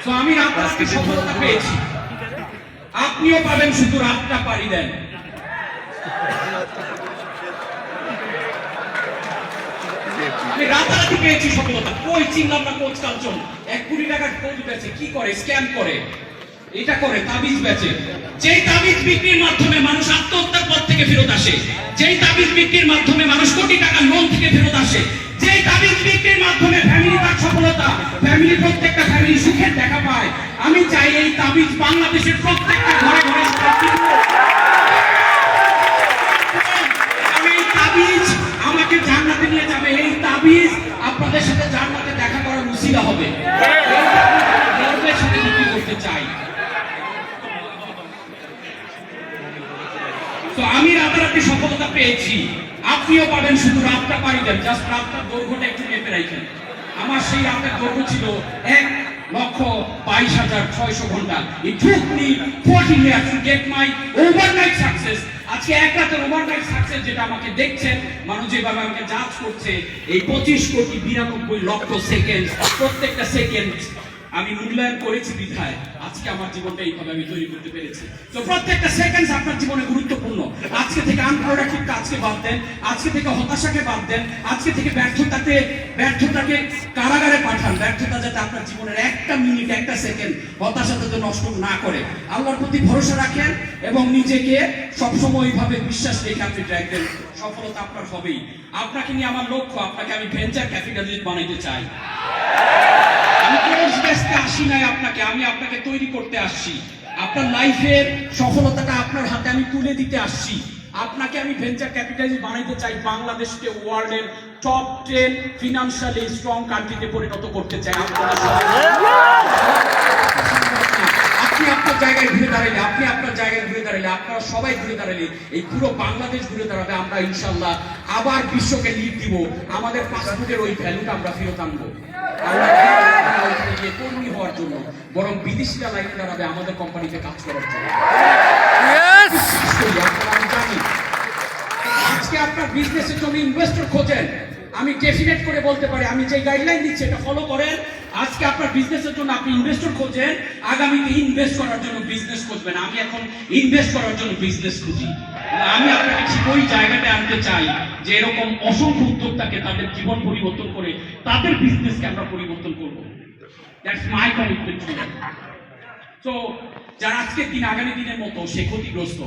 তো আমি রাতারাতি সফলতা পেয়েছি, আপনিও পাবেন, শুধু রাতটা পাড়ি দেন। আমি রাতারাতি পেয়েছি সফলতা। কই চিনলাম না কোচ কাঞ্চন 1 কোটি টাকার কোচ বেচে, কি করে? স্ক্যাম করে, এটা করে, তাবিজ বেচে। যেই তাবিজ বিক্রির মাধ্যমে মানুষ আত্মহত্যার পথ থেকে ফেরত আসে, যেই তাবিজ বিক্রির মাধ্যমে মানুষ কোটি টাকা লোন থেকে ফেরত আসে, যেই তাবিজ বিক্রির মাধ্যমে ফ্যামিলি তার সফলতা, ফ্যামিলি প্রত্যেকটা ফ্যামিলি সুখের দেখা পায়। আমি চাই এই তাবিজ বাংলাদেশের প্রত্যেকটা ঘরে ঘরে। আমি এই তাবিজ আমাকে জান্নাতে নিয়ে যাবে, এই তাবিজ আপনাদের সাথে জান্নাতে দেখা করার উসিলা হবে। গর্বের সাথে বিক্রি করতে চাই। তো আমি রাতারাতি সফলতা পেয়েছি, আপনিও পাবেন, শুধু রাতটা পাড়ি দেন। জাস্ট রাতটার দৈর্ঘ্যটা একটু মেপে রাখেন। আমার সেই রাতের দৈর্ঘ্য ছিল 1,22,600 ঘন্টা। It took me 14 years to get my overnight success. আজকে এক রাতের ওভারনাইট সাকসেস যেটা আমাকে দেখছেন, মানুষ যেভাবে আমাকে জাজ করছে, এই 25,92,00,000 সেকেন্ড, প্রত্যেকটা সেকেন্ড আমি মূল্যায়ন করেছি বিধায় আজকে আমার জীবনটা এইভাবে আমি তৈরি করতে পেরেছি। তো প্রত্যেকটা সেকেন্ড আপনার জীবনে গুরুত্বপূর্ণ। আজকে থেকে আনপ্রোডাক্টিভ কাজকে বাদ দেন, আজকে থেকে হতাশাকে বাদ দেন, আজকে থেকে ব্যর্থতাকে কারাগারে পাঠান। ব্যর্থতা যাতে আপনার জীবনের একটা মিনিট, একটা সেকেন্ড হতাশা যাতে নষ্ট না করে। আল্লাহর প্রতি ভরসা রাখেন এবং নিজেকে সবসময় এইভাবে বিশ্বাস রেখে আপনি রাখবেন, সফলতা আপনার হবেই। আপনাকে নিয়ে আমার লক্ষ্য, আপনাকে আমি ভেঞ্চার ক্যাপিটালিস্ট বানাইতে চাই। আমি কোর্স বেচতে আসি নাই আপনাকে, আমি আপনাকে তৈরি করতে আসছি। আপনার লাইফের সফলতাটা আপনার হাতে আমি তুলে দিতে আসছি। আপনাকে আমি ভেঞ্চার ক্যাপিটালিস্ট বানাইতে চাই, বাংলাদেশকে ওয়ার্ল্ডের টপ 10 ফিনান্সিয়ালি স্ট্রং কান্ট্রিতে পরিণত করতে চাই। আপনি আপনার জায়গায় ঘুরে দাঁড়াইলে, আপনারা সবাই ঘুরে দাঁড়াইলে, এই পুরো বাংলাদেশ ঘুরে দাঁড়াবে। আমরা ইনশাল্লাহ আবার বিশ্বকে লিড দিব। আমাদের পাসপোর্টের ওই ভ্যালুটা আমরা ফেরত আনবো। কর্মী হওয়ার জন্য, বরং বিদেশিরা লাইনে দাঁড়াবে আমাদের কোম্পানিতে কাজ করার জন্য। আমি জানি আজকে আপনার বিজনেসের জন্য ইনভেস্টর খোঁজেন, আমি ডেফিনেট করে বলতে পারি, আমি যে গাইডলাইন দিচ্ছি এটা ফলো করেন। আজকে আপনার বিজনেসের জন্য আপনি ইনভেস্টর খোঁজেন, আগামীতে ইনভেস্ট করার জন্য বিজনেস খুঁজবেন। আমি এখন ইনভেস্ট করার জন্য বিজনেস খুঁজি। আমি আপনাকে ঠিক ওই জায়গাটা আনতে চাই যে এরকম অসংখ্য উদ্যোক্তাকে তাদের জীবন পরিবর্তন করে তাদের বিজনেসকে আমরা পরিবর্তন করব। That's my commitment to you. So যারা আজকের দিন আগামী দিনের মতো সে ক্ষতিগ্রস্ত,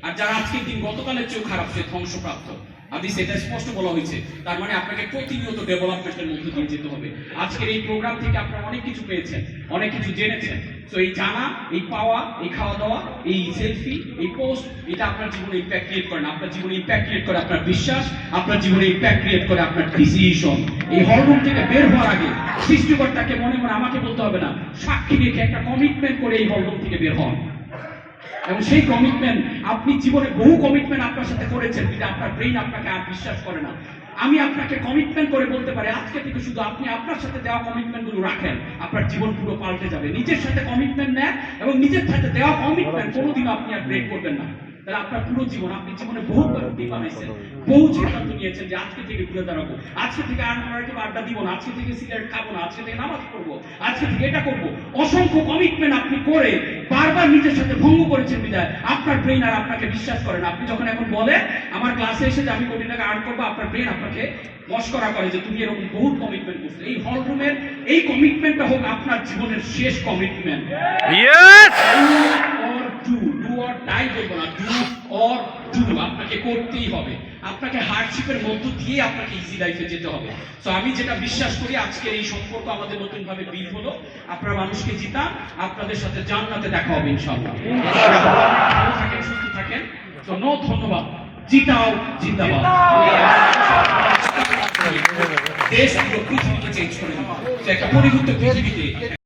আর যারা আজকের দিন গতকালের চেয়েও খারাপ সে ধ্বংসপ্রাপ্ত। আপনি সেটা স্পষ্ট বলা হয়েছে, তার মানে আপনাকে প্রতিনিয়ত ডেভেলপমেন্টের মধ্যে দিয়ে যেতে হবে। আজকের এই প্রোগ্রাম থেকে আপনারা অনেক কিছু পেয়েছেন, অনেক কিছু জেনেছেন। তো এই জানা, এই পাওয়া, এই খাওয়া দাওয়া, এই সেলফি, এই পোস্ট, এটা আপনার জীবনে ইম্প্যাক্ট ক্রিয়েট করে না। আপনার জীবনে ইম্প্যাক্ট ক্রিয়েট করে আপনার বিশ্বাস, আপনার জীবনে ইম্প্যাক্ট ক্রিয়েট করে আপনার ডিসিশন। এই হলরুম থেকে বের হওয়ার আগে সৃষ্টিকর্তাকে মনে মনে, আমাকে বলতে হবে না, সাক্ষী রেখে একটা কমিটমেন্ট করে এই হলরুম থেকে বের হন। এবং সেই কমিটমেন্ট, আপনি জীবনে বহু কমিটমেন্ট আপনার সাথে করেছেন, কিন্তু আপনার ব্রেইন আপনাকে আর বিশ্বাস করে না। আমি আপনাকে কমিটমেন্ট করে বলতে পারি, আজকে থেকে শুধু আপনি আপনার সাথে দেওয়া কমিটমেন্ট গুলো রাখেন, আপনার জীবন পুরো পাল্টে যাবে। নিজের সাথে কমিটমেন্ট নেন এবং নিজের সাথে দেওয়া কমিটমেন্ট কোনোদিনও আপনি আর ব্রেক করবেন না। তাহলে আপনার পুরো জীবন, আপনি জীবনে বহু রুটিন বানাইছেন, বহু সিদ্ধান্ত নিয়েছেন যে আজকে থেকে ঘুরে দাঁড়াবো, আজকে থেকে আনপ্রোডাক্টিভ আড্ডা দিব না, আজকে থেকে সিগারেট খাবো না, আজকে থেকে নামাজ পড়বো, আজকে থেকে এটা করবো। অসংখ্য কমিটমেন্ট আপনি করে বারবার নিজের সাথে ভঙ্গ করেছেন বিধায় আপনার ব্রেইন আর আপনাকে বিশ্বাস করে না। আপনি যখন এখন বলেন আমার ক্লাসে এসে যে আমি কোটি টাকা আর্ন করবো, আপনার ব্রেইন আপনাকে মস্করা করে যে তুমি এরকম বহু কমিটমেন্ট করছো। এই হল রুমের এই কমিটমেন্টটা হোক আপনার জীবনের শেষ কমিটমেন্ট। আপনাকে করতেই হবে, আপনাকে হার্ডশিপের মধ্য দিয়ে আপনাকে ইজি লাইফে যেতে হবে। তো আমি যেটা বিশ্বাস করি, আজকের এই সম্পর্ক আমাদের নতুন ভাবে বিল হলো, আপনারা মানুষকে জিতান, আপনাদের সাথে জান্নাতে দেখা হবে ইনশাআল্লাহ। ভালো থাকেন, সুস্থ থাকেন। তো ধন্যবাদ। জিতাও জিন্দাবাদ। দেশ পুরো পৃথিবীকে চেঞ্জ করে দিবে, একটা পরিবর্তিত পৃথিবীতে